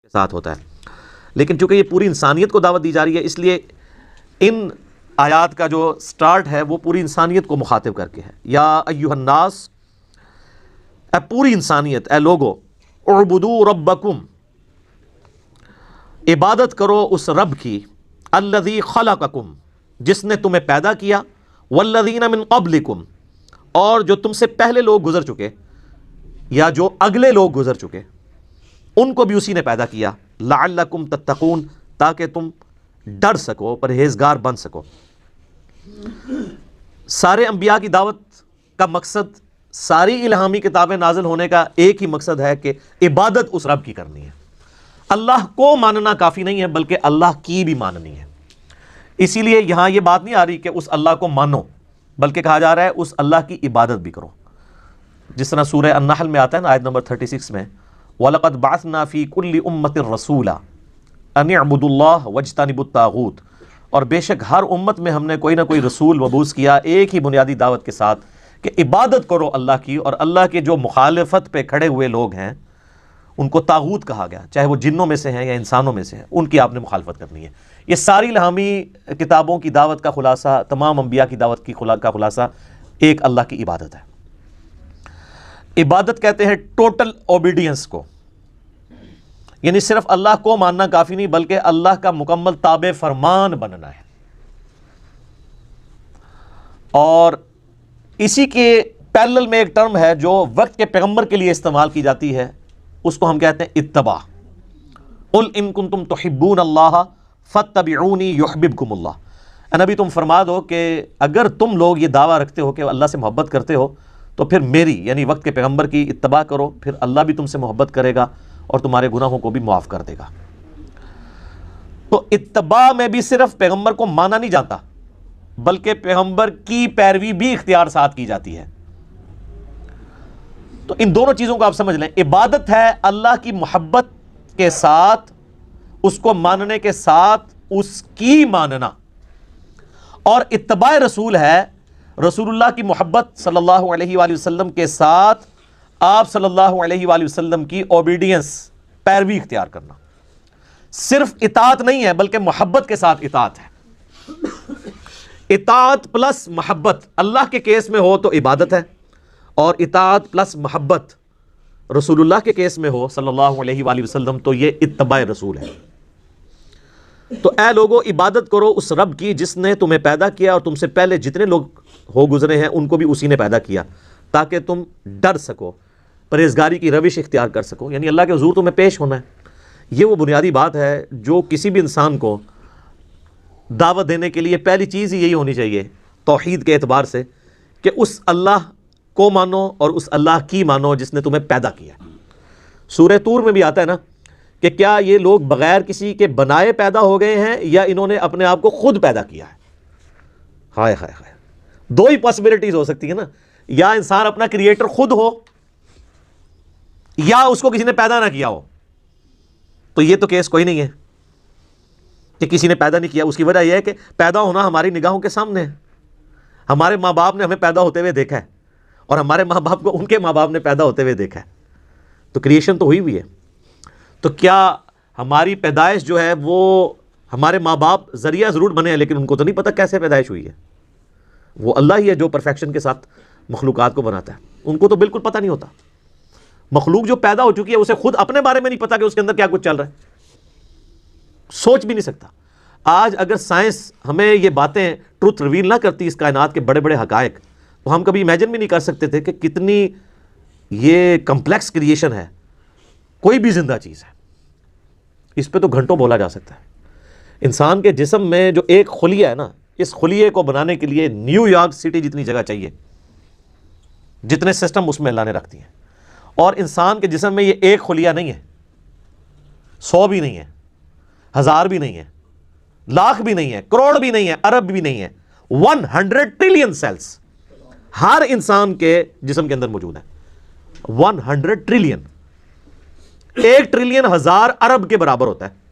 کے ساتھ ہوتا ہے. لیکن چونکہ یہ پوری انسانیت کو دعوت دی جا رہی ہے، اس لیے ان آیات کا جو سٹارٹ ہے وہ پوری انسانیت کو مخاطب کر کے ہے. یا ایھا الناس، اے پوری انسانیت، اے لوگو، اعبدوا ربکم، عبادت کرو اس رب کی، الذی خلقکم، جس نے تمہیں پیدا کیا، والذین من قبلکم، اور جو تم سے پہلے لوگ گزر چکے یا جو اگلے لوگ گزر چکے ان کو بھی اسی نے پیدا کیا، لعلکم تتقون، تاکہ تم ڈر سکو، پرہیزگار بن سکو. سارے انبیاء کی دعوت کا مقصد، ساری الہامی کتابیں نازل ہونے کا ایک ہی مقصد ہے کہ عبادت اس رب کی کرنی ہے. اللہ کو ماننا کافی نہیں ہے بلکہ اللہ کی بھی ماننی ہے. اسی لیے یہاں یہ بات نہیں آ رہی کہ اس اللہ کو مانو، بلکہ کہا جا رہا ہے اس اللہ کی عبادت بھی کرو. جس طرح سورہ النحل میں آتا ہے نا، آیت نمبر 36 میں، وَلَقَدْ بَعَثْنَا فِي كُلِّ أُمَّةٍ رَسُولًا أَنِ اعْبُدُوا اللَّهَ وَاجْتَنِبُوا الطَّاغُوتَ، اور بے شک ہر امت میں ہم نے کوئی نہ کوئی رسول مبعوث کیا ایک ہی بنیادی دعوت کے ساتھ کہ عبادت کرو اللہ کی، اور اللہ کے جو مخالفت پہ کھڑے ہوئے لوگ ہیں ان کو طاغوت کہا گیا، چاہے وہ جنوں میں سے ہیں یا انسانوں میں سے ہیں، ان کی آپ نے مخالفت کرنی ہے. یہ ساری الہامی کتابوں کی دعوت کا خلاصہ، تمام انبیاء کی دعوت کا خلاصہ ایک اللہ کی عبادت ہے. عبادت کہتے ہیں ٹوٹل اوبیڈینس کو، یعنی صرف اللہ کو ماننا کافی نہیں بلکہ اللہ کا مکمل تابع فرمان بننا ہے. اور اسی کے پیرلل میں ایک ٹرم ہے جو وقت کے پیغمبر کے لیے استعمال کی جاتی ہے، اس کو ہم کہتے ہیں اتباع. قل ان کنتم تحبون اللہ فاتبعونی یحببکم اللہ. اے نبی تم فرما دو کہ اگر تم لوگ یہ دعویٰ رکھتے ہو کہ اللہ سے محبت کرتے ہو تو پھر میری یعنی وقت کے پیغمبر کی اتباع کرو، پھر اللہ بھی تم سے محبت کرے گا اور تمہارے گناہوں کو بھی معاف کر دے گا. تو اتباع میں بھی صرف پیغمبر کو مانا نہیں جاتا بلکہ پیغمبر کی پیروی بھی اختیار ساتھ کی جاتی ہے. تو ان دونوں چیزوں کو آپ سمجھ لیں. عبادت ہے اللہ کی محبت کے ساتھ، اس کو ماننے کے ساتھ اس کی ماننا، اور اتباع رسول ہے رسول اللہ کی محبت صلی اللہ علیہ وآلہ وسلم کے ساتھ آپ صلی اللہ علیہ وآلہ وسلم کی اوبیڈینس، پیروی اختیار کرنا. صرف اطاعت نہیں ہے بلکہ محبت کے ساتھ اطاعت ہے. اطاعت پلس محبت اللہ کے کیس میں ہو تو عبادت ہے، اور اطاعت پلس محبت رسول اللہ کے کیس میں ہو صلی اللہ علیہ وآلہ وسلم تو یہ اتباع رسول ہے. تو اے لوگو عبادت کرو اس رب کی جس نے تمہیں پیدا کیا اور تم سے پہلے جتنے لوگ ہو گزرے ہیں ان کو بھی اسی نے پیدا کیا، تاکہ تم ڈر سکو، پرہیزگاری کی روش اختیار کر سکو، یعنی اللہ کے حضور تمہیں پیش ہونا ہے. یہ وہ بنیادی بات ہے جو کسی بھی انسان کو دعوت دینے کے لیے پہلی چیز ہی یہی ہونی چاہیے توحید کے اعتبار سے کہ اس اللہ کو مانو اور اس اللہ کی مانو جس نے تمہیں پیدا کیا. سورہ طور میں بھی آتا ہے نا کہ کیا یہ لوگ بغیر کسی کے بنائے پیدا ہو گئے ہیں یا انہوں نے اپنے آپ کو خود پیدا کیا ہے. ہائے ہائے ہائے، دو ہی پاسبلٹیز ہو سکتی ہیں نا، یا انسان اپنا کریٹر خود ہو یا اس کو کسی نے پیدا نہ کیا ہو. تو یہ تو کیس کوئی نہیں ہے کہ کسی نے پیدا نہیں کیا. اس کی وجہ یہ ہے کہ پیدا ہونا ہماری نگاہوں کے سامنے ہے. ہمارے ماں باپ نے ہمیں پیدا ہوتے ہوئے دیکھا ہے اور ہمارے ماں باپ کو ان کے ماں باپ نے پیدا ہوتے ہوئے دیکھا ہے. تو کریشن تو ہوئی ہوئی ہے. تو کیا ہماری پیدائش جو ہے وہ ہمارے ماں باپ ذریعہ ضرور بنے ہیں لیکن ان کو تو نہیں پتہ کیسے پیدائش ہوئی ہے. وہ اللہ ہی ہے جو پرفیکشن کے ساتھ مخلوقات کو بناتا ہے. ان کو تو بالکل پتہ نہیں ہوتا. مخلوق جو پیدا ہو چکی ہے اسے خود اپنے بارے میں نہیں پتا کہ اس کے اندر کیا کچھ چل رہا ہے، سوچ بھی نہیں سکتا. آج اگر سائنس ہمیں یہ باتیں ٹروتھ ریویل نہ کرتی اس کائنات کے بڑے بڑے حقائق، تو ہم کبھی امیجن بھی نہیں کر سکتے تھے کہ کتنی یہ کمپلیکس کریشن ہے. کوئی بھی زندہ چیز ہے، اس پہ تو گھنٹوں بولا جا سکتا ہے. انسان کے جسم میں جو ایک خلیہ ہے نا، اس خلیے کو بنانے کے لیے نیو یارک سٹی جتنی جگہ چاہیے، جتنے سسٹم اس میں اللہ نے رکھ دیے ہیں. اور انسان کے جسم میں یہ ایک خلیہ نہیں ہے، 100 بھی نہیں ہے، 1000 بھی نہیں ہے، لاکھ بھی نہیں ہے، کروڑ بھی نہیں ہے، ارب بھی نہیں ہے. 100 ٹریلین سیلز ہر انسان کے جسم کے اندر موجود ہے. 100 ٹریلین، 1 ٹریلین 1000 ارب کے برابر ہوتا ہے.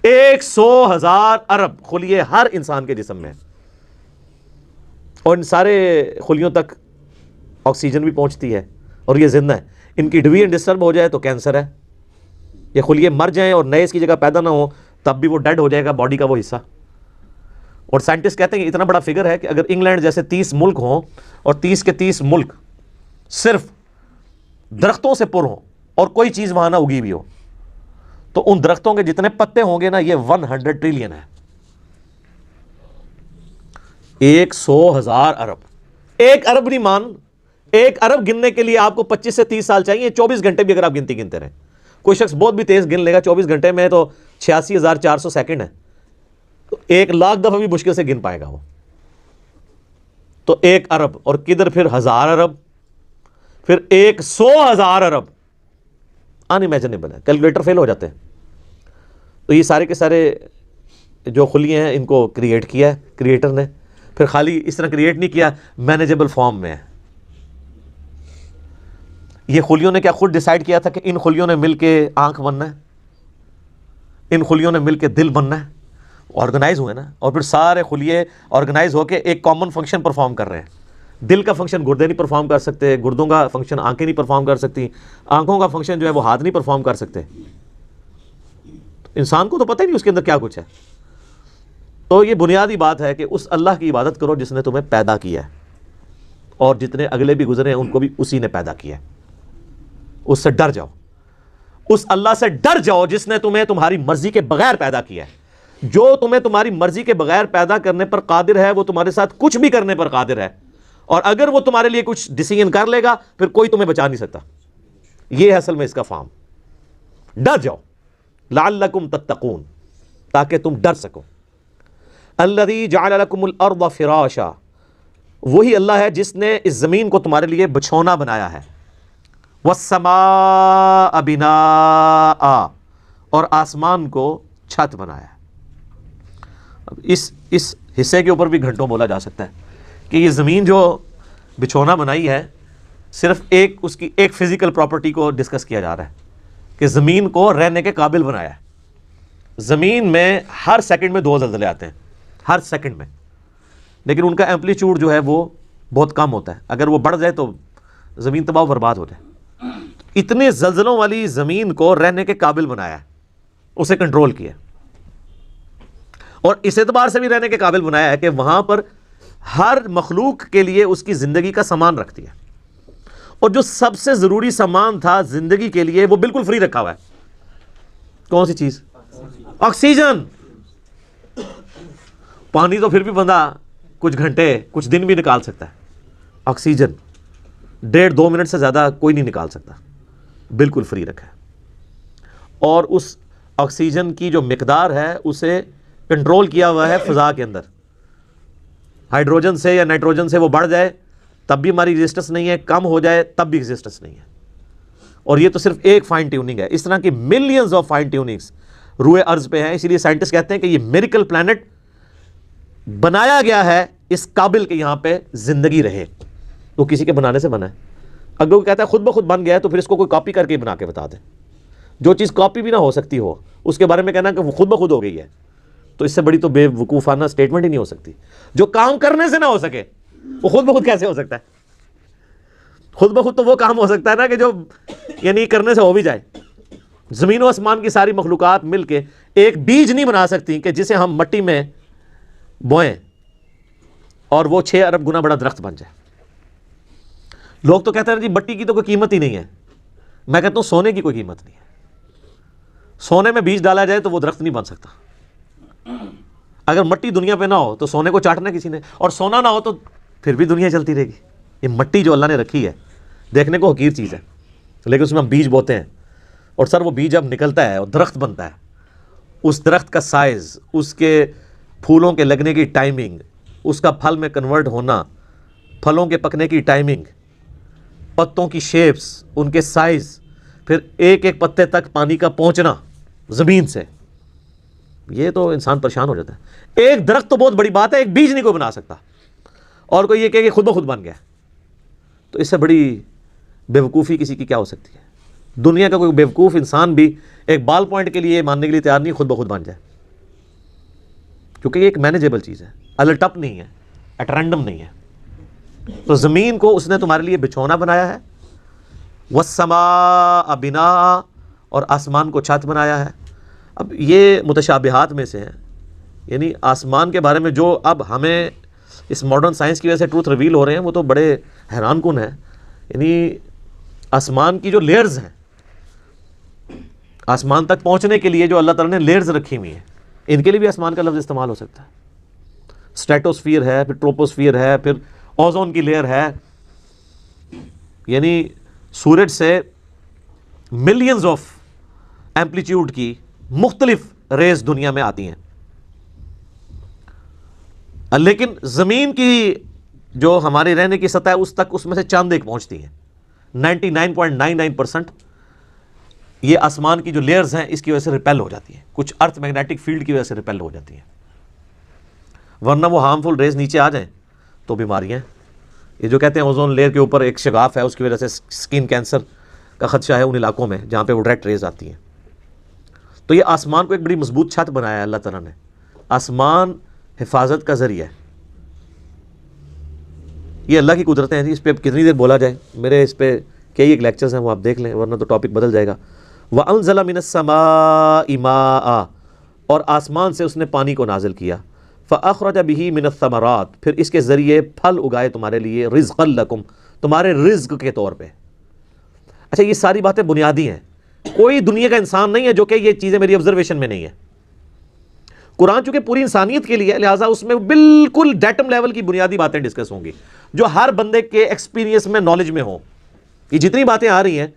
100,000 ارب خلیے ہر انسان کے جسم میں، اور ان سارے خلیوں تک آکسیجن بھی پہنچتی ہے اور یہ زندہ ہے. ان کی ڈویژن ڈسٹرب ہو جائے تو کینسر ہے. یہ خلیے مر جائیں اور نئے اس کی جگہ پیدا نہ ہو تب بھی وہ ڈیڈ ہو جائے گا باڈی کا وہ حصہ. اور سائنٹسٹ کہتے ہیں کہ اتنا بڑا فگر ہے کہ اگر انگلینڈ جیسے 30 ملک ہوں اور 30 کے 30 ملک صرف درختوں سے پر ہوں اور کوئی چیز وہاں نہ اگی ہوئی ہو تو ان درختوں کے جتنے پتے ہوں گے نا یہ 100 ٹریلین ہے. 100,000 ارب. 1 ارب نہیں مان, 1 ارب گننے کے لیے آپ کو 25 سے 30 سال چاہیے, 24 گھنٹے بھی اگر آپ گنتے رہیں. کوئی شخص بہت بھی تیز گن لے گا, 24 گھنٹے میں تو 86,400 سیکنڈ ہے, تو 1,00,000 دفعہ بھی مشکل سے گن پائے گا وہ. تو 1 ارب اور کدھر پھر 1000 ارب, پھر 100,000 ارب, انیمیجنیبل ہے, کیلکولیٹر فیل ہو جاتے ہیں. تو یہ سارے کے سارے جو خلیے ہیں ان کو کریٹ کیا ہے کریٹر نے, پھر خالی اس طرح کریٹ نہیں کیا, مینیجبل فارم میں ہے. یہ خلیوں نے کیا خود ڈیسائیڈ کیا تھا کہ ان خلیوں نے مل کے آنکھ بننا ہے, ان خلیوں نے مل کے دل بننا ہے, آرگنائز ہوئے نا, اور پھر سارے خلیے آرگنائز ہو کے ایک کامن فنکشن پرفارم کر رہے ہیں. دل کا فنکشن گردے نہیں پرفارم کر سکتے, گردوں کا فنکشن آنکھیں نہیں پرفارم کر سکتی, آنکھوں کا فنکشن جو ہے وہ ہاتھ نہیں پرفارم کر سکتے. انسان کو تو پتہ ہی نہیں اس کے اندر کیا کچھ ہے. تو یہ بنیادی بات ہے کہ اس اللہ کی عبادت کرو جس نے تمہیں پیدا کیا ہے, اور جتنے اگلے بھی گزرے ہیں ان کو بھی اسی نے پیدا کیا ہے. اس سے ڈر جاؤ, اس اللہ سے ڈر جاؤ جس نے تمہیں تمہاری مرضی کے بغیر پیدا کیا ہے. جو تمہیں تمہاری مرضی کے بغیر پیدا کرنے پر قادر ہے وہ تمہارے ساتھ کچھ بھی کرنے پر قادر ہے, اور اگر وہ تمہارے لیے کچھ ڈیسیژن کر لے گا پھر کوئی تمہیں بچا نہیں سکتا. یہ ہے اصل میں اس کا فارم. ڈر جاؤ, لعلکم تتقون, تاکہ تم ڈر سکو. الذی جعل لکم الارض فراشا, وہی اللہ ہے جس نے اس زمین کو تمہارے لیے بچھونا بنایا ہے. والسماء بناء, اور آسمان کو چھت بنایا ہے. اب اس حصے کے اوپر بھی گھنٹوں بولا جا سکتا ہے کہ یہ زمین جو بچھونا بنائی ہے صرف اس کی ایک فزیکل پراپرٹی کو ڈسکس کیا جا رہا ہے کہ زمین کو رہنے کے قابل بنایا ہے. زمین میں ہر سیکنڈ میں 2 زلزلے آتے ہیں, ہر سیکنڈ میں, لیکن ان کا ایمپلیٹیوڈ جو ہے وہ بہت کم ہوتا ہے. اگر وہ بڑھ جائے تو زمین تباہ و برباد ہو جائے. اتنے زلزلوں والی زمین کو رہنے کے قابل بنایا ہے, اسے کنٹرول کیا, اور اس اعتبار سے بھی رہنے کے قابل بنایا ہے کہ وہاں پر ہر مخلوق کے لیے اس کی زندگی کا سامان رکھتی ہے. اور جو سب سے ضروری سامان تھا زندگی کے لیے وہ بالکل فری رکھا ہوا ہے. کون سی چیز؟ آکسیجن. پانی تو پھر بھی بندہ کچھ گھنٹے کچھ دن بھی نکال سکتا ہے, آکسیجن 1.5-2 منٹ سے زیادہ کوئی نہیں نکال سکتا, بالکل فری رکھا ہے. اور اس آکسیجن کی جو مقدار ہے اسے کنٹرول کیا ہوا ہے فضا کے اندر. ہائیڈروجن سے یا نائٹروجن سے وہ بڑھ جائے تب بھی ہماری ایگزسٹنس نہیں ہے, کم ہو جائے تب بھی ایگزسٹنس نہیں ہے. اور یہ تو صرف ایک فائن ٹیوننگ ہے, اس طرح کی ملینز آف فائن ٹیوننگز روئے ارض پہ ہیں. اسی لیے سائنٹسٹ کہتے ہیں کہ یہ میریکل پلانٹ بنایا گیا ہے اس قابل کہ یہاں پہ زندگی رہے. وہ کسی کے بنانے سے بنا ہے. اگر وہ کہتا ہے خود بخود بن گیا ہے تو پھر اس کو کوئی کاپی کر کے بنا کے بتا دے. جو چیز کاپی بھی نہ ہو سکتی ہو اس کے بارے میں کہنا کہ وہ خود بخود ہو گئی ہے, تو اس سے بڑی تو بے وقوفانہ اسٹیٹمنٹ ہی نہیں ہو سکتی. جو کام کرنے سے نہ ہو سکے وہ خود بخود کیسے ہو سکتا ہے؟ خود بخود تو وہ کام ہو سکتا ہے نا کہ جو یعنی کرنے سے ہو بھی جائے. زمین و آسمان کی ساری مخلوقات مل کے ایک بیج نہیں بنا سکتی کہ جسے ہم مٹی میں بوئیں اور وہ 6 ارب گنا بڑا درخت بن جائے. لوگ تو کہتے ہیں جی مٹی کی تو کوئی قیمت ہی نہیں ہے. میں کہتا ہوں سونے کی کوئی قیمت نہیں ہے. سونے میں بیج ڈالا جائے تو وہ درخت نہیں بن سکتا. اگر مٹی دنیا پہ نہ ہو تو سونے کو چاٹنا کسی نے, اور سونا نہ ہو تو پھر بھی دنیا چلتی رہے گی. یہ مٹی جو اللہ نے رکھی ہے دیکھنے کو حقیر چیز ہے, لیکن اس میں ہم بیج بوتے ہیں, اور سر وہ بیج اب نکلتا ہے اور درخت بنتا ہے. اس درخت کا سائز, اس کے پھولوں کے لگنے کی ٹائمنگ, اس کا پھل میں کنورٹ ہونا, پھلوں کے پکنے کی ٹائمنگ, پتوں کی شیپس, ان کے سائز, پھر ایک ایک پتے تک پانی کا پہنچنا زمین سے, یہ تو انسان پریشان ہو جاتا ہے. ایک درخت تو بہت بڑی بات ہے, ایک بیج نہیں کوئی بنا سکتا, اور کوئی یہ کہے کہ خود بخود بن گیا. تو اس سے بڑی بے وقوفی کسی کی کیا ہو سکتی ہے؟ دنیا کا کوئی بے وقوف انسان بھی ایک بال پوائنٹ کے لیے ماننے کے لیے تیار نہیں خود بخود بن جائے, کیونکہ یہ ایک مینیجیبل چیز ہے, الٹپ نہیں ہے, ایٹ رینڈم نہیں ہے. تو زمین کو اس نے تمہارے لیے بچھونا بنایا ہے. والسماء بناء, اور آسمان کو چھت بنایا ہے. اب یہ متشابہات میں سے ہیں، یعنی آسمان کے بارے میں جو اب ہمیں اس ماڈرن سائنس کی وجہ سے ٹروتھ ریویل ہو رہے ہیں وہ تو بڑے حیران کن ہیں. یعنی آسمان کی جو لیئرز ہیں، آسمان تک پہنچنے کے لیے جو اللہ تعالیٰ نے لیئرز رکھی ہوئی ہیں، ان کے لیے بھی آسمان کا لفظ استعمال ہو سکتا ہے. اسٹریٹوسفیئر ہے، پھر ٹروپوسفیئر ہے، پھر اوزون کی لیئر ہے. یعنی سورج سے ملینز آف ایمپلیٹیوڈ کی مختلف ریز دنیا میں آتی ہیں، لیکن زمین کی جو ہماری رہنے کی سطح ہے اس میں سے چاند ایک پہنچتی ہیں. 99.99% یہ آسمان کی جو لیئرز ہیں اس کی وجہ سے ریپیل ہو جاتی ہیں، کچھ ارتھ میگنیٹک فیلڈ کی وجہ سے ریپیل ہو جاتی ہیں، ورنہ وہ ہارمفل ریز نیچے آ جائیں تو بیماریاں. یہ جو کہتے ہیں اوزون لیئر کے اوپر ایک شگاف ہے، اس کی وجہ سے سکن کینسر کا خدشہ ہے ان علاقوں میں جہاں پہ وہ ڈائریکٹ ریز آتی ہیں. تو یہ آسمان کو ایک بڑی مضبوط چھت بنایا ہے اللہ تعالیٰ نے. آسمان حفاظت کا ذریعہ ہے. یہ اللہ کی قدرتیں ہیں جی، اس پہ کتنی دیر بولا جائے. میرے اس پہ کئی ایک لیکچرز ہیں، وہ آپ دیکھ لیں ورنہ تو ٹاپک بدل جائے گا. وَأَنزَلَ مِنَ السَّمَاءِ مَاءً، اور آسمان سے اس نے پانی کو نازل کیا. فَأَخْرَجَ بِهِ مِنَ الثَّمَرَاتِ، پھر اس کے ذریعے پھل اگائے تمہارے لیے، رِزْقًا لَكُمْ، تمہارے رزق کے طور پہ. اچھا یہ ساری باتیں بنیادی ہیں. کوئی دنیا کا انسان نہیں ہے جو کہ یہ چیزیں میری آبزرویشن میں نہیں ہے. قرآن چونکہ پوری انسانیت کے لیے ہے، لہٰذا اس میں بالکل ڈیٹم لیول کی بنیادی باتیں ڈسکس ہوں گی جو ہر بندے کے ایکسپیرینس میں، نالج میں ہوں. یہ جتنی باتیں آ رہی ہیں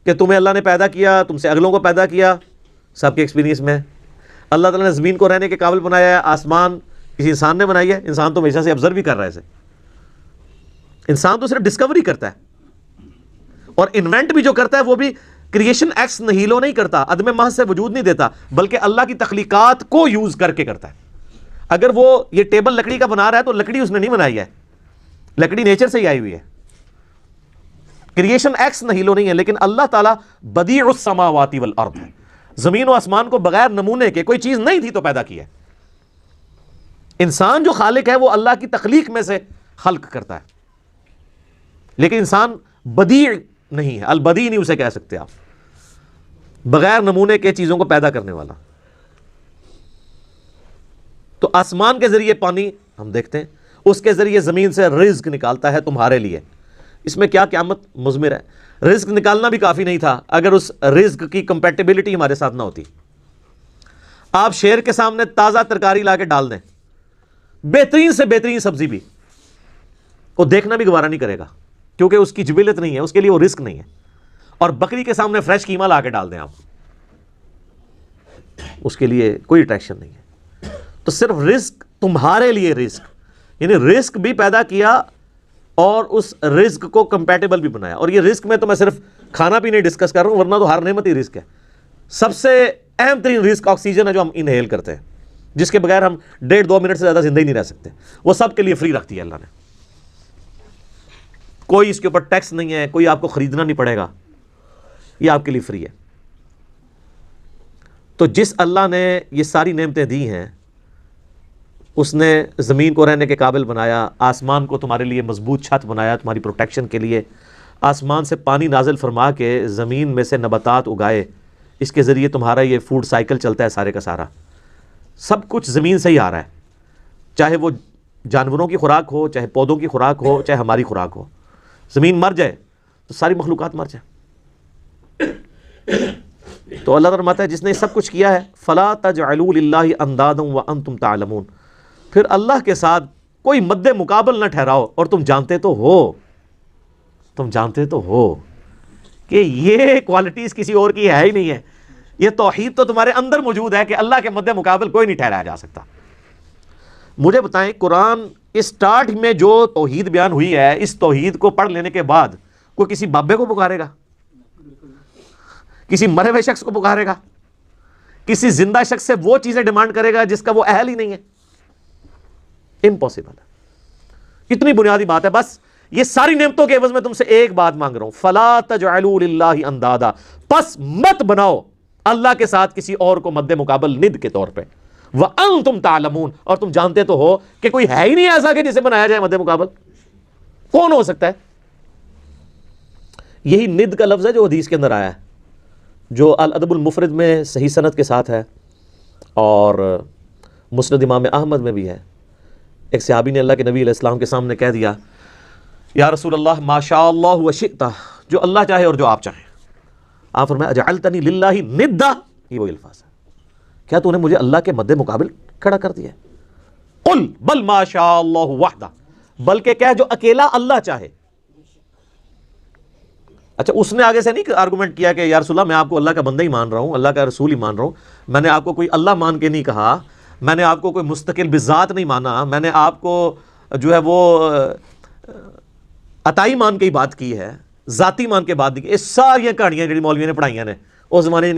کہ تمہیں اللہ نے پیدا کیا، تم سے اگلوں کو پیدا کیا، سب کے ایکسپیرینس میں. اللہ تعالیٰ نے زمین کو رہنے کے قابل بنایا ہے، آسمان کسی انسان نے بنائی ہے. انسان تو ہمیشہ سے آبزرو بھی کر رہا ہے اسے. انسان تو صرف ڈسکوری کرتا ہے، اور انوینٹ بھی جو کرتا ہے وہ بھی کریشن ایکس نہیلو نہیں کرتا، عدم محض سے وجود نہیں دیتا، بلکہ اللہ کی تخلیقات کو یوز کر کے کرتا ہے. اگر وہ یہ ٹیبل لکڑی کا بنا رہا ہے تو لکڑی اس نے نہیں بنائی ہے، لکڑی نیچر سے ہی آئی ہوئی ہے. کریشن ایکس نہیلو نہیں ہے، لیکن اللہ تعالیٰ بدیع السماوات والارض ہے. زمین و آسمان کو بغیر نمونے کے، کوئی چیز نہیں تھی تو پیدا کیا ہے. انسان جو خالق ہے وہ اللہ کی تخلیق میں سے خلق کرتا ہے، لیکن انسان بدیع نہیں ہے. البدیع نہیں اسے کہہ سکتے آپ، بغیر نمونے کے چیزوں کو پیدا کرنے والا. تو آسمان کے ذریعے پانی ہم دیکھتے ہیں، اس کے ذریعے زمین سے رزق نکالتا ہے تمہارے لیے. اس میں کیا قیامت مضمر ہے. رزق نکالنا بھی کافی نہیں تھا اگر اس رزق کی کمپیٹیبلٹی ہمارے ساتھ نہ ہوتی. آپ شیر کے سامنے تازہ ترکاری لا کے ڈال دیں، بہترین سے بہترین سبزی بھی، وہ دیکھنا بھی گوارا نہیں کرے گا کیونکہ اس کی جبلت نہیں ہے، اس کے لیے وہ رزق نہیں ہے. اور بکری کے سامنے فریش قیمہ لا کے ڈال دیں آپ، اس کے لیے کوئی اٹریکشن نہیں ہے. تو صرف رزق تمہارے لیے، رزق یعنی رزق بھی پیدا کیا اور اس رزق کو کمپیٹیبل بھی بنایا. اور یہ رزق میں تو میں صرف کھانا بھی نہیں ڈسکس کر رہا ہوں، ورنہ تو ہر نعمت ہی رزق ہے. سب سے اہم ترین رزق آکسیجن ہے جو ہم انہیل کرتے ہیں، جس کے بغیر ہم 1.5-2 منٹ سے زیادہ زندہ ہی نہیں رہ سکتے. وہ سب کے لیے فری رکھتی ہے اللہ نے. کوئی اس کے اوپر ٹیکس نہیں ہے، کوئی آپ کو خریدنا نہیں پڑے گا، یہ آپ کے لیے فری ہے. تو جس اللہ نے یہ ساری نعمتیں دی ہیں، اس نے زمین کو رہنے کے قابل بنایا، آسمان کو تمہارے لیے مضبوط چھت بنایا تمہاری پروٹیکشن کے لیے، آسمان سے پانی نازل فرما کے زمین میں سے نباتات اگائے، اس کے ذریعے تمہارا یہ فوڈ سائیکل چلتا ہے سارے کا سارا. سب کچھ زمین سے ہی آ رہا ہے، چاہے وہ جانوروں کی خوراک ہو، چاہے پودوں کی خوراک ہو، چاہے ہماری خوراک ہو. زمین مر جائے تو ساری مخلوقات مر جائیں. تو اللہ تعالیٰ فرماتا ہے جس نے سب کچھ کیا ہے، فَلَا تَجْعَلُوا لِلَّهِ أَنْدَادًا وَأَنْتُمْ تَعْلَمُونَ، پھر اللہ کے ساتھ کوئی مد مقابل نہ ٹھہراؤ، اور تم جانتے تو ہو، تم جانتے تو ہو کہ یہ کوالٹیز کسی اور کی ہے ہی نہیں ہے. یہ توحید تو تمہارے اندر موجود ہے کہ اللہ کے مد مقابل کوئی نہیں ٹھہرایا جا سکتا. مجھے بتائیں قرآن اسٹارٹ میں جو توحید بیان ہوئی ہے، اس توحید کو پڑھ لینے کے بعد کوئی کسی بابے کو پکارے گا؟ کسی مرے ہوئے شخص کو پکارے گا؟ کسی زندہ شخص سے وہ چیزیں ڈیمانڈ کرے گا جس کا وہ اہل ہی نہیں ہے؟ امپاسبل ہے. کتنی بنیادی بات ہے. بس یہ ساری نعمتوں کے عوض میں تم سے ایک بات مانگ رہا ہوں، فلا تجعلوا للہ اندادا، پس مت بناؤ اللہ کے ساتھ کسی اور کو مد مقابل ند کے طور پہ. وانتم تعلمون، اور تم جانتے تو ہو کہ کوئی ہے ہی نہیں ایسا کہ جسے بنایا جائے مد مقابل. کون ہو سکتا ہے؟ یہی ند کا لفظ ہے جو حدیث کے اندر آیا ہے. جو الادب المفرد میں صحیح سند کے ساتھ ہے اور مسند امام احمد میں بھی ہے. ایک صحابی نے اللہ کے نبی علیہ السلام کے سامنے کہہ دیا یا رسول اللہ ما شاء اللہ و شئت، جو اللہ چاہے اور جو آپ چاہیں. آپ فرمایا اجعلتنی للہ ندا، یہ وہی الفاظ ہے، کیا تو نے مجھے اللہ کے مد مقابل کھڑا کر دیا ہے؟ قل بل ما شاء اللہ وحدہ، بلکہ کہہ جو اکیلا اللہ چاہے. اچھا اس نے آگے سے نہیں آرگومنٹ کیا کہ یا رسول اللہ میں آپ کو اللہ کا بندہ ہی مان رہا ہوں، اللہ کا رسول ہی مان رہا ہوں، میں نے آپ کو کوئی اللہ مان کے نہیں کہا، میں نے آپ کو کوئی مستقل بذات نہیں مانا، میں نے آپ کو جو ہے وہ عطائی مان کے ہی بات کی ہے، ذاتی مان کے بات نہیں کی. یہ ساری کہانیاں جڑی مولویوں نے پڑھائیاں نے اس زمانے